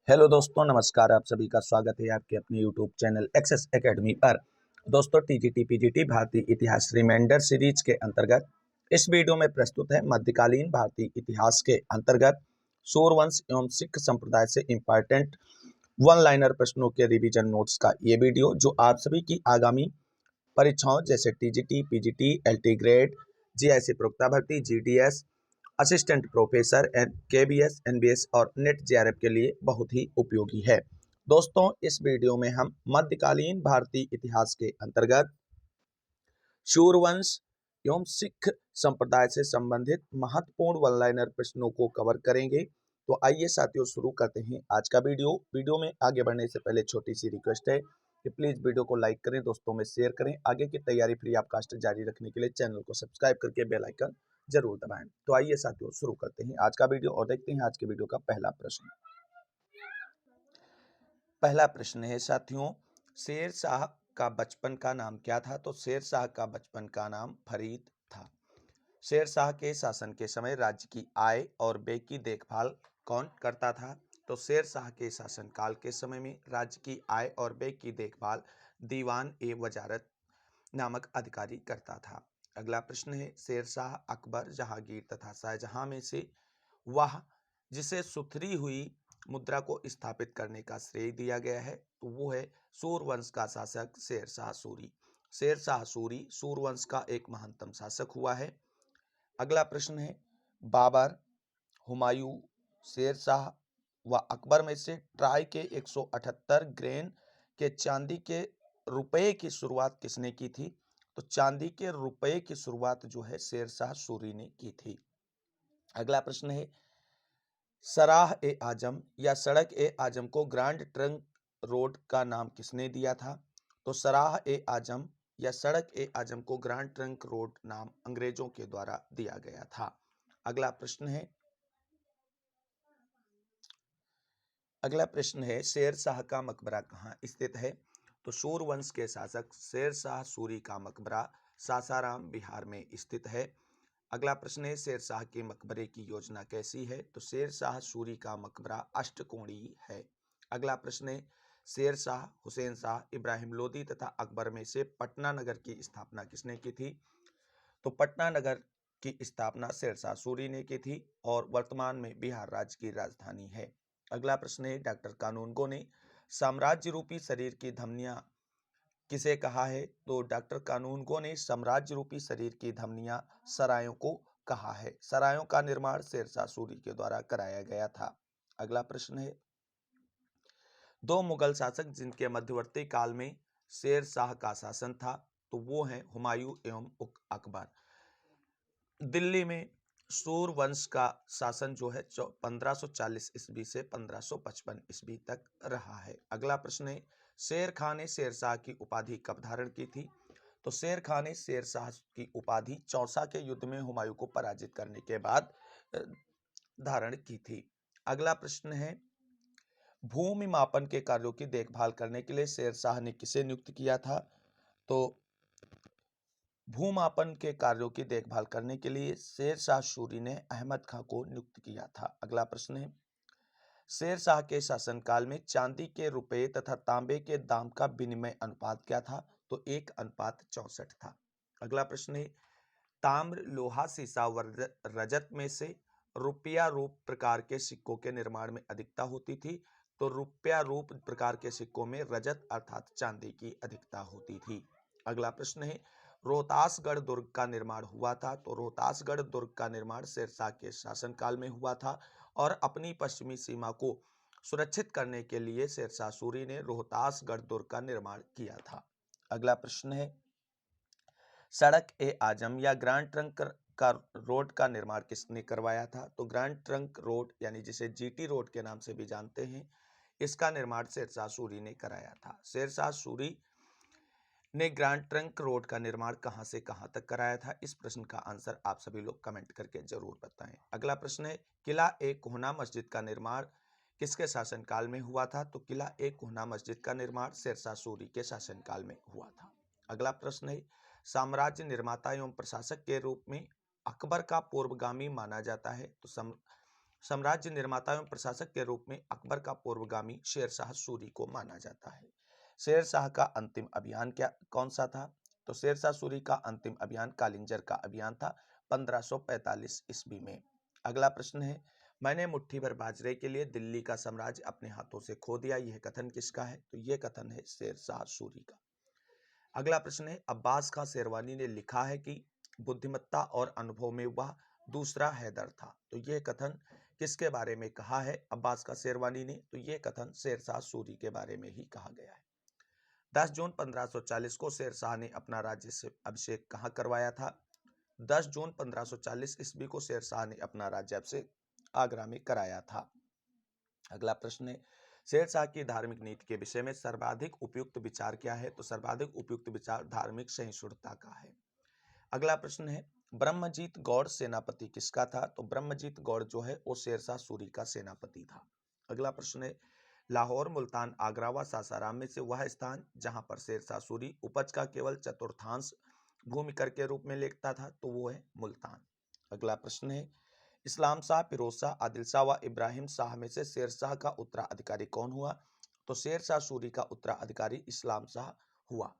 Hello दोस्तों, नमस्कार। आप सभी का स्वागत है आपके अपने यूट्यूब चैनल एक्सेस एकेडमी पर। दोस्तों, टीजीटी पीजीटी भारतीय इतिहास रिमाइंडर सीरीज के अंतर्गत इस वीडियो में प्रस्तुत है मध्यकालीन भारतीय इतिहास के अंतर्गत सूर्यवंश एवं सिख संप्रदाय से इंपॉर्टेंट वन लाइनर प्रश्नों के रिवीजन नोट्स का ये वीडियो, जो आप सभी की आगामी परीक्षाओं जैसे TGT PGT LT grade, GIC प्रवक्ता भर्ती, GDS, assistant professor, KBS, NBS और नेट जेआरएफ के लिए बहुत ही उपयोगी है। दोस्तों, इस वीडियो में हम मध्यकालीन भारतीय इतिहास के अंतर्गत सूर्यवंश एवं सिख संप्रदाय से संबंधित महत्वपूर्ण वन लाइनर प्रश्नों को कवर करेंगे। तो आइए साथियों, शुरू करते हैं आज का वीडियो में आगे बढ़ने से पहले छोटी सी रिक्वेस्ट है कि प्लीज वीडियो को लाइक करें, दोस्तों में शेयर करें। आगे की तैयारी फ्री ऑफकास्ट जारी रखने के लिए चैनल को सब्सक्राइब करके बेल आइकन जरूर दबाएं। तो आइए साथियों, शुरू करते हैं आज का वीडियो और देखते हैं आज के वीडियो का पहला प्रश्न। पहला प्रश्न है साथियों, शेर शाह का बचपन का नाम क्या था? तो शेर शाह का बचपन का नाम फरीद था। शेर शाह के शासन के समय राज्य की आय और व्यय की देखभाल कौन करता था? तो शेर शाह के शासन काल के समय में राज्य की आय और व्यय की देखभाल दीवान ए वजारत नामक अधिकारी करता था। अगला प्रश्न है, शेर शाह, अकबर, जहांगीर तथा शाहजहां में से वह जिसे सुथरी हुई मुद्रा को स्थापित करने का श्रेय दिया गया है, तो वो है सूर्यवंश का शासक शेर शाह सूरी। शेर शाह सूरी सूर्यवंश का एक महानतम शासक हुआ है। अगला प्रश्न है, बाबर, हुमायूं, शेर शाह व अकबर में से ट्राई के 178 ग्रेन के चांदी के रुपए की शुरुआत किसने की थी? तो चांदी के रुपए की शुरुआत जो है शेर शाह सूरी ने की थी। अगला प्रश्न है, सराह ए आजम या सड़क ए आजम को ग्रांड ट्रंक रोड का नाम किसने दिया था? तो सराह ए आजम या सड़क ए आजम को ग्रांड ट्रंक रोड नाम अंग्रेजों के द्वारा दिया गया था। अगला प्रश्न है, शेर शाह का मकबरा कहाँ स्थित है? तो सूर्यवंश के शासक शेर शाह सूरी का मकबरा सासाराम, बिहार में स्थित है। अगला प्रश्न है, शेर शाह के मकबरे की योजना कैसी है? तो शेर शाह सूरी का मकबरा अष्टकोणीय है। अगला प्रश्न है, शेर शाह, हुसैन शाह, इब्राहिम लोदी तथा अकबर में से पटना नगर की स्थापना किसने की थी? तो पटना नगर की स्थापना शेर शाह सूरी ने की थी और वर्तमान में बिहार राज्य की राजधानी है। अगला प्रश्न है, डॉक्टर कानूनगो ने साम्राज्य रूपी शरीर की धमनियां किसे कहा है? तो डॉक्टर कानूनगो ने साम्राज्य रूपी शरीर की धमनियां सरायों को कहा है। सरायों का निर्माण शेर शाह सूरी के द्वारा कराया गया था। अगला प्रश्न है, दो मुगल शासक जिनके मध्यवर्ती काल में शेर शाह का शासन था, तो वो हैं हुमायूं एवं अकबर। दिल्ली में सूर्यवंश का शासन जो है 1540 ईस्वी से 1555 ईस्वी तक रहा है। अगला प्रश्न है, शेर खां ने शेर शाह की उपाधि कब धारण की थी? तो शेर खां ने शेर शाह की उपाधि चौसा के युद्ध में हुमायूं को पराजित करने के बाद धारण की थी। अगला प्रश्न है, भूमि मापन के कार्यों की देखभाल करने के लिए शेर शाह ने किसे नियुक्त किया था? तो भूमापन के कार्यों की देखभाल करने के लिए शेर शाह सूरी ने अहमद खां को नियुक्त किया था। अगला प्रश्न है, शेर शाह के शासनकाल में चांदी के रुपए तथा तांबे के दाम का विनिमय अनुपात क्या था? तो 1:64 था। अगला प्रश्न है, ताम्र, लोहा, सीसा व रजत में से रुपया रूप प्रकार के सिक्कों के निर्माण में अधिकता होती थी? तो रुपया रूप प्रकार के सिक्कों में रजत अर्थात चांदी की अधिकता होती थी। अगला प्रश्न है, रोहतासगढ़ दुर्ग का निर्माण हुआ था? तो रोहतासगढ़ दुर्ग का निर्माण शेर शाह के शासनकाल में हुआ था और अपनी पश्चिमी सीमा को सुरक्षित करने के लिए शेर शाह सूरी ने रोहतासगढ़ दुर्ग का निर्माण किया था। अगला प्रश्न है, सड़क ए आजम या ग्रांड ट्रंक का रोड का निर्माण किसने करवाया था? तो ग्रांड ट्रंक रोड यानी जिसे जीटी रोड के नाम से भी जानते हैं, इसका निर्माण शेर शाह सूरी ने कराया था। शेर शाह सूरी ने ग्रांड ट्रंक रोड का निर्माण कहां से कहां तक कराया था? इस प्रश्न का आंसर आप सभी लोग कमेंट करके जरूर बताएं। अगला प्रश्न है, किला ए कोहना मस्जिद का निर्माण किसके शासनकाल में हुआ था? तो किला ए कोहना मस्जिद का निर्माण शेर शाह सूरी के शासनकाल में हुआ था। अगला प्रश्न है, साम्राज्य निर्माता एवं प्रशासक के रूप में अकबर का पूर्वगामी माना जाता है? तो साम्राज्य निर्माता एवं प्रशासक के रूप में अकबर का पूर्वगामी शेरशाह सूरी को माना जाता है। शेरशाह का अंतिम अभियान कौन सा था? तो शेरशाह सूरी का अंतिम अभियान कालिंजर का अभियान था 1545 ईस्वी में। अगला प्रश्न है, मैंने मुट्ठी भर बाजरे के लिए दिल्ली का साम्राज्य अपने हाथों से खो दिया, यह कथन किसका है? तो यह कथन है शेरशाह सूरी का। अगला प्रश्न है, अब्बास खां शेरवानी ने लिखा है कि बुद्धिमत्ता और अनुभव में वह दूसरा हैदर था, तो यह कथन किसके बारे में कहा है अब्बास खां शेरवानी ने? तो यह कथन शेरशाह सूरी के बारे में ही कहा गया है। 10 जून 1540 को शेरशाह ने अपना राज्य से अभिषेक कहाँ करवाया था? 10 जून 1540 ईस्वी को शेरशाह ने अपना राज्याभिषेक आगरा में कराया था। अगला प्रश्न है, शेरशाह की धार्मिक नीति के विषय में सर्वाधिक उपयुक्त विचार क्या है? तो सर्वाधिक उपयुक्त विचार धार्मिक सहिष्णुता का है। अगला प्रश्न है, ब्रह्मजीत गौड़ सेनापति किसका था? तो ब्रह्मजीत गौड़ जो है वो शेरशाह सूरी का सेनापति था। अगला प्रश्न है, लाहौर, मुल्तान, आगरा व सासाराम में से वह स्थान जहां पर शेरशाह सूरी उपज का केवल चतुर्थांश भूमि कर के रूप में लेता था, तो वो है मुल्तान। अगला प्रश्न है, इस्लाम शाह, फिरोज शाह, आदिल शाह व इब्राहिम शाह में से शेरशाह का उत्तराधिकारी कौन हुआ? तो शेरशाह सूरी का उत्तराधिकारी इस्लाम शाह हुआ।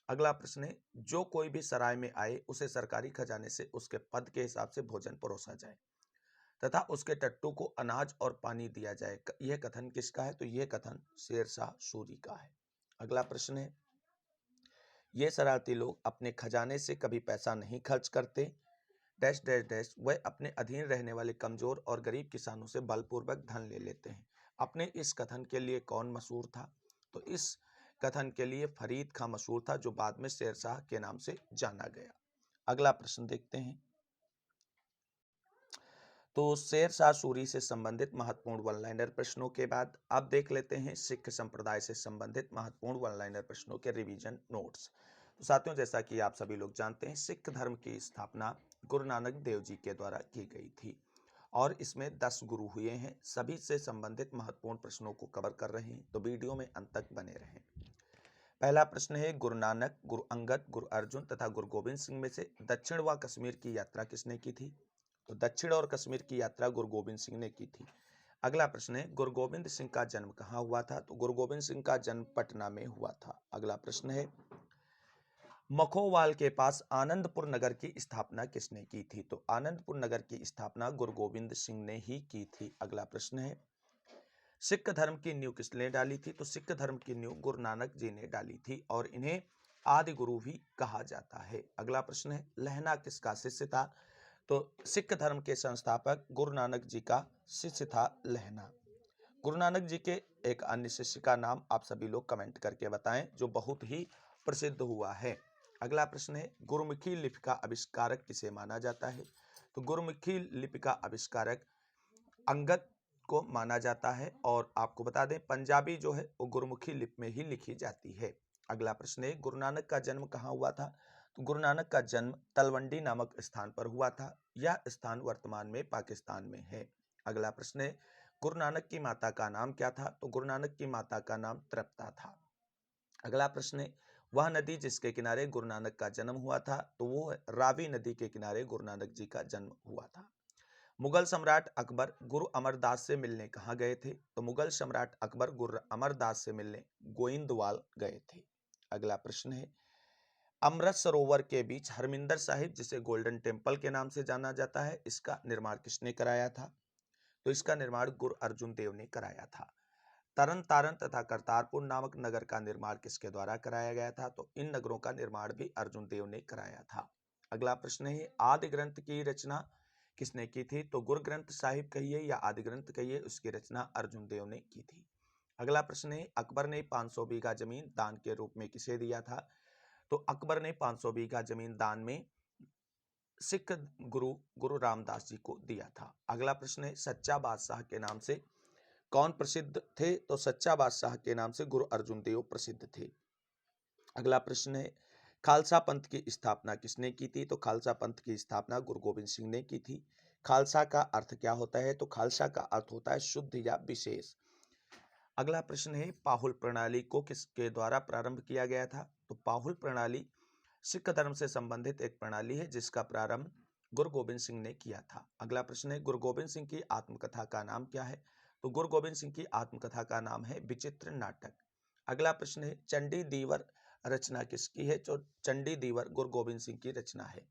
अगला प्रश्न है, जो कोई भी सराय में आए उसे सरकारी खजाने से उसके पद के हिसाब से भोजन परोसा जाए तथा उसके टट्टू को अनाज और पानी दिया जाए, यह कथन किसका है? तो यह कथन शेरशाह सूरी का है। अगला प्रश्न है, ये शरारती लोग अपने खजाने से कभी पैसा नहीं खर्च करते डैश डैश डैश, वह अपने अधीन रहने वाले कमजोर और गरीब किसानों से बलपूर्वक धन ले लेते हैं। अपने इस कथन के लिए कौन मशहूर था? तो इस कथन के लिए फरीद खां मशहूर था, जो बाद में शेरशाह के नाम से जाना गया। अगला प्रश्न देखते हैं, तो शेरशाह सूरी से संबंधित महत्वपूर्ण वन लाइनर प्रश्नों के बाद अब देख लेते हैं सिख संप्रदाय से संबंधित महत्वपूर्ण वन लाइनर प्रश्नों के रिवीजन नोट्स। तो साथियों, जैसा कि आप सभी लोग जानते हैं, सिख धर्म की स्थापना गुरु नानक देव जी के द्वारा की गई थी और इसमें 10 गुरु हुए हैं। सभी से संबंधित महत्वपूर्ण प्रश्नों को कवर कर रहे हैं, तो वीडियो में अंत तक बने रहें। पहला प्रश्न है, गुरु नानक, गुरु अंगद, गुरु अर्जुन तथा गुरु गोविंद सिंह में से दक्षिण व कश्मीर की यात्रा किसने की थी? तो दक्षिण और कश्मीर की यात्रा गुरु गोविंद सिंह ने की थी। अगला प्रश्न है, गुरु गोविंद सिंह का जन्म कहाँ हुआ था? तो गुरु गोविंद सिंह का जन्म पटना में हुआ था। अगला प्रश्न है, मखोवाल के पास आनंदपुर नगर की स्थापना किसने की थी? तो आनंदपुर नगर की स्थापना गुरु गोविंद सिंह ने ही की थी। अगला प्रश्न है, सिख धर्म की नींव किसने डाली थी? तो सिख धर्म की नींव गुरु नानक जी ने डाली थी और इन्हें आदि गुरु भी कहा जाता है। अगला प्रश्न है, लहना किसका शिष्य था? तो सिख धर्म के संस्थापक गुरु नानक जी का शिष्य था लहना। गुरु नानक जी के एक अन्य शिष्य का नाम आप सभी लोग कमेंट करके बताएं, जो बहुत ही प्रसिद्ध हुआ है। अगला प्रश्न है, गुरुमुखी लिपि का आविष्कारक किसे माना जाता है? तो गुरुमुखी लिपि का आविष्कारक अंगद को माना जाता है और आपको बता दें पंजाबी जो है वो गुरुमुखी लिपि में ही लिखी जाती है। अगला प्रश्न है, गुरु नानक का जन्म कहाँ हुआ था? तो गुरु नानक का जन्म तलवंडी नामक स्थान पर हुआ था। यह स्थान वर्तमान में पाकिस्तान में है। अगला प्रश्न है, गुरु नानक की माता का नाम क्या था? तो गुरु नानक की माता का नाम तृप्ता था। अगला प्रश्न है, वह नदी जिसके किनारे गुरु नानक का जन्म हुआ था? तो वो रावी नदी के किनारे गुरु नानक जी का जन्म हुआ था। मुगल सम्राट अकबर गुरु अमरदास से मिलने कहाँ गए थे? तो मुगल सम्राट अकबर गुरु अमरदास से मिलने गोइंदवाल गए थे। अगला प्रश्न है, अमृत सरोवर के बीच हरमिंदर साहिब, जिसे गोल्डन टेम्पल के नाम से जाना जाता है, इसका निर्माण किसने कराया था? तो इसका निर्माण गुरु अर्जुन देव ने कराया था। तरन तारण तथा करतारपुर नामक नगर का निर्माण किसके द्वारा कराया गया था? तो इन नगरों का निर्माण भी अर्जुन देव ने कराया था। अगला प्रश्न है, आदि ग्रंथ की रचना किसने की थी? तो गुरु ग्रंथ साहिब कहिए या आदि ग्रंथ कहिए, उसकी रचना अर्जुन देव ने की थी। अगला प्रश्न है, अकबर ने 500 बीघा जमीन दान के रूप में किसे दिया था? तो अकबर ने 500 बीघा जमीन दान में सिख गुरु रामदास जी को दिया था। अगला प्रश्न है, सच्चा बादशाह के नाम से कौन प्रसिद्ध थे? तो सच्चा बादशाह के नाम से गुरु अर्जुन देव प्रसिद्ध थे। अगला प्रश्न है, खालसा पंथ की स्थापना किसने की थी? तो खालसा पंथ की स्थापना गुरु गोविंद सिंह ने की थी। खालसा का अर्थ क्या होता है? तो खालसा का अर्थ होता है शुद्ध या विशेष। अगला प्रश्न है, पाहुल प्रणाली को किसके द्वारा प्रारंभ किया गया था? तो पाहुल प्रणाली सिख धर्म से संबंधित एक प्रणाली है जिसका प्रारंभ गुरु गोबिंद सिंह ने किया था? अगला प्रश्न है, गुरु गोबिंद सिंह की आत्मकथा का नाम क्या है? तो गुरु गोबिंद सिंह की आत्मकथा का नाम है विचित्र नाटक। अगला प्रश्न है, चंडी दीवर रचना किसकी है? तो चंडी दीवर गुरु गोबिंद सिंह की रचना है।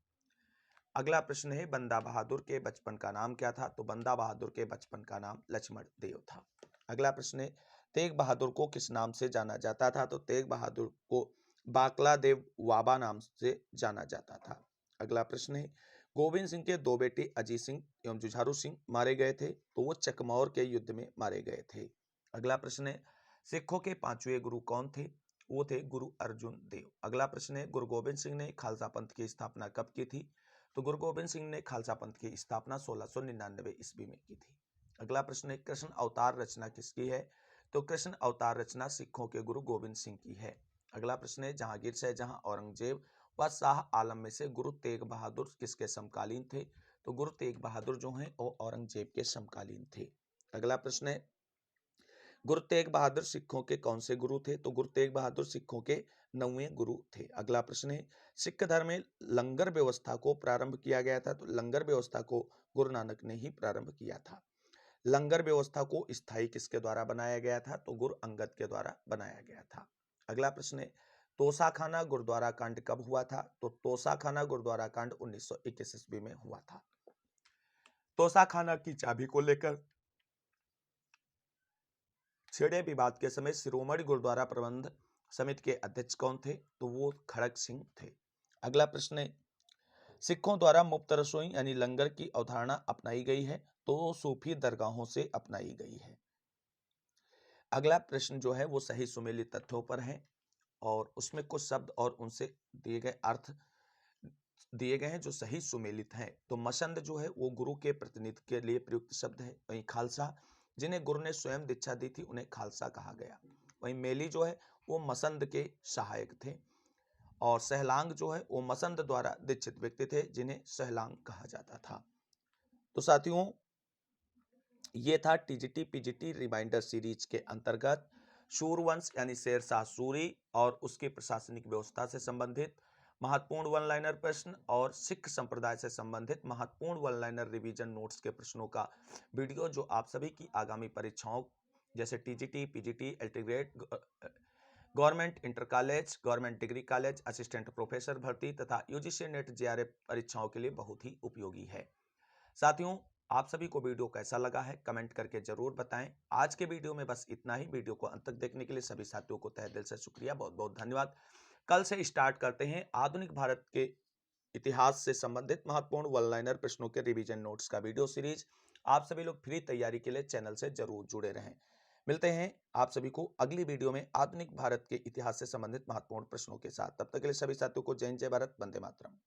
अगला प्रश्न है, बंदा बहादुर के बचपन का नाम क्या था? तो बंदा बहादुर के बचपन का नाम लक्ष्मण देव था। अगला प्रश्न है, तेग बहादुर को किस नाम से जाना जाता था? तो तेग बहादुर को बाकला देव वाबा नाम से जाना जाता था। अगला प्रश्न है, गोविंद सिंह के दो बेटे अजीत सिंह एवं जुझारू सिंह मारे गए थे, तो वो चकमौर के युद्ध में मारे गए थे। अगला प्रश्न है, सिखों के पांचवें गुरु कौन थे? वो थे गुरु अर्जुन देव। अगला प्रश्न है, गुरु गोबिंद सिंह ने खालसा पंथ की स्थापना कब की थी? तो गुरु गोबिंद सिंह ने खालसा पंथ की स्थापना 1699 ईस्वी में की थी। अगला प्रश्न है, कृष्ण अवतार रचना किसकी है? तो कृष्ण अवतार रचना सिखों के गुरु गोबिंद सिंह की है। अगला प्रश्न है, जहांगीर शाहजहां औरंगजेब व शाह आलम में से गुरु तेग बहादुर किसके समकालीन थे? तो गुरु तेग बहादुर जो हैं वो औरंगजेब के समकालीन थे। अगला प्रश्न है, गुरु तेग बहादुर सिखों के कौन से गुरु थे? तो गुरु तेग बहादुर सिखों के 9वें गुरु थे। अगला प्रश्न है, सिख धर्म में लंगर व्यवस्था को प्रारंभ किया गया था? तो लंगर व्यवस्था को गुरु नानक ने ही प्रारंभ किया था। लंगर व्यवस्था को स्थायी किसके द्वारा बनाया गया था? तो गुरु अंगद के द्वारा बनाया गया था। अगला प्रश्न है, तोसाखाना गुरुद्वारा कांड कब हुआ था? तो तोसाखाना गुरुद्वारा कांड 1921 ईस्वी में हुआ था। तोसाखाना की चाबी को लेकर छिड़े विवाद के समय शिरोमणि गुरुद्वारा प्रबंध समिति के अध्यक्ष कौन थे? तो वो खड़ग सिंह थे। अगला प्रश्न है, सिखों द्वारा मुफ्त रसोई यानी लंगर की अवधारणा अपनाई गई है, तो सूफी दरगाहों से अपनाई गई है। अगला प्रश्न जो है वो सही सुमेलित तथ्यों पर है और उसमें कुछ शब्द और उनसे दिए गए अर्थ दिए गए हैं जो सही सुमेलित हैं। तो मसंद जो है वो गुरु के प्रतिनिधि के लिए प्रयुक्त शब्द है। वहीं खालसा, जिन्हें गुरु ने स्वयं दीक्षा दी थी, उन्हें खालसा कहा गया। वहीं मेली जो है वो मसंद के सहायक थे और सहलांग जो है वो मसंद द्वारा दीक्षित व्यक्ति थे, जिन्हें सहलांग कहा जाता था। तो साथियों, ये था टीजीटी पीजीटी रिमाइंडर सीरीज के अंतर्गत सूरवंश यानी शेरशाह सूरी और उसकी प्रशासनिक व्यवस्था से संबंधित महत्वपूर्ण वन लाइनर प्रश्न और सिख संप्रदाय से संबंधित महत्वपूर्ण वन लाइनर रिवीजन नोट्स के प्रश्नों का वीडियो, जो आप सभी की आगामी परीक्षाओं जैसे TGT PGT LT grade, government inter college, government degree college, assistant professor भर्ती तथा यूजीसी नेट जेआरएफ परीक्षाओं के लिए बहुत ही उपयोगी है। साथियों, आप सभी को वीडियो कैसा लगा है कमेंट करके जरूर बताएं। आज के वीडियो में बस इतना ही। वीडियो को अंत तक देखने के लिए सभी साथियों को तहे दिल से शुक्रिया, बहुत बहुत धन्यवाद। कल से स्टार्ट करते हैं आधुनिक भारत के इतिहास से संबंधित महत्वपूर्ण वन लाइनर प्रश्नों के रिवीजन नोट्स का वीडियो सीरीज। आप सभी लोग फ्री तैयारी के लिए चैनल से जरूर जुड़े रहें। मिलते हैं आप सभी को अगली वीडियो में आधुनिक भारत के इतिहास से संबंधित महत्वपूर्ण प्रश्नों के साथ। तब तक के लिए सभी साथियों को जय हिंद, जय भारत, वंदे मातरम।